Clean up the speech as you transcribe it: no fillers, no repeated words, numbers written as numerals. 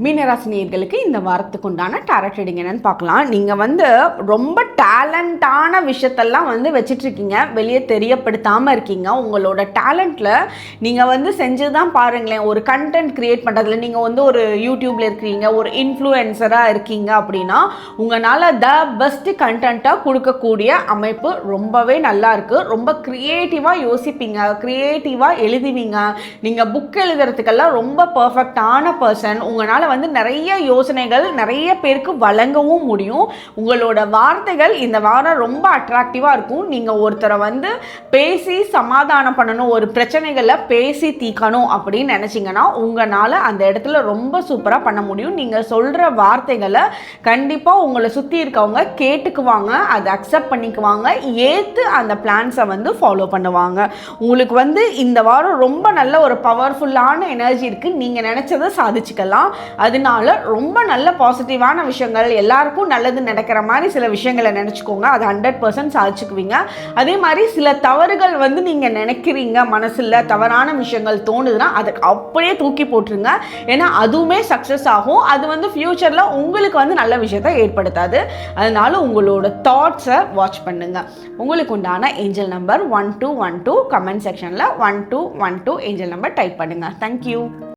மீனராசினியர்களுக்கு இந்த வாரத்துக்கு உண்டான டாரட் ரீடிங் என்னன்னு பார்க்கலாம். நீங்கள் ரொம்ப டேலண்டான விஷயத்தெல்லாம் வச்சிட்ருக்கீங்க, வெளியே தெரியப்படுத்தாமல் இருக்கீங்க. உங்களோட டேலண்ட்டில் நீங்கள் செஞ்சு தான் பாருங்களேன். ஒரு கண்டென்ட் க்ரியேட் பண்ணுறதுல நீங்கள் ஒரு யூடியூப்பில் இருக்கிறீங்க, ஒரு இன்ஃப்ளூயன்சராக இருக்கீங்க அப்படின்னா உங்களால் த பெஸ்ட்டு கண்டென்ட்டாக கொடுக்கக்கூடிய அமைப்பு ரொம்பவே நல்லா இருக்குது. ரொம்ப க்ரியேட்டிவாக யோசிப்பீங்க, க்ரியேட்டிவாக எழுதுவீங்க. நீங்கள் புக் எழுதுறதுக்கெல்லாம் ரொம்ப பர்ஃபெக்டான பர்சன். உங்களால் நிறைய யோசனைகள் நிறைய பேருக்கு வழங்கவும் முடியும். உங்களோட வார்த்தைகள் இந்த வாரம் ரொம்ப அட்ராக்டிவாக இருக்கும். நீங்கள் ஒருத்தரை பேசி சமாதானம் பண்ணணும், ஒரு பிரச்சனைகளை பேசி தீர்க்கணும் அப்படின்னு நினச்சிங்கன்னா உங்களால் அந்த இடத்துல ரொம்ப சூப்பராக பண்ண முடியும். நீங்கள் சொல்கிற வார்த்தைகளை கண்டிப்பாக உங்களை சுற்றி இருக்கவங்க கேட்டுக்குவாங்க, அதை அக்செப்ட் பண்ணிக்குவாங்க, ஏற்று அந்த பிளான்ஸை ஃபாலோ பண்ணுவாங்க. உங்களுக்கு இந்த வாரம் ரொம்ப நல்ல ஒரு பவர்ஃபுல்லான எனர்ஜி இருக்குது. நீங்கள் நினச்சதை சாதிச்சுக்கலாம். அதனால ரொம்ப நல்ல பாசிட்டிவான விஷயங்கள், எல்லாருக்கும் நல்லது நடக்கிற மாதிரி சில விஷயங்களை நினச்சிக்கோங்க. அது 100% சாதிச்சுக்குவீங்க. அதே மாதிரி சில தவறுகள் நீங்கள் நினைக்கிறீங்க, மனசில் தவறான விஷயங்கள் தோணுதுன்னா அதை அப்படியே தூக்கி போட்டுருங்க. ஏன்னா அதுவுமே சக்ஸஸ் ஆகும். அது ஃப்யூச்சரில் உங்களுக்கு நல்ல விஷயத்தை ஏற்படுத்தாது. அதனால உங்களோட தாட்ஸை வாட்ச் பண்ணுங்க. உங்களுக்கு உண்டான ஏஞ்சல் நம்பர் 1212. கமெண்ட் செக்ஷனில் 1212 ஏஞ்சல் நம்பர் டைப் பண்ணுங்க. தேங்க்யூ.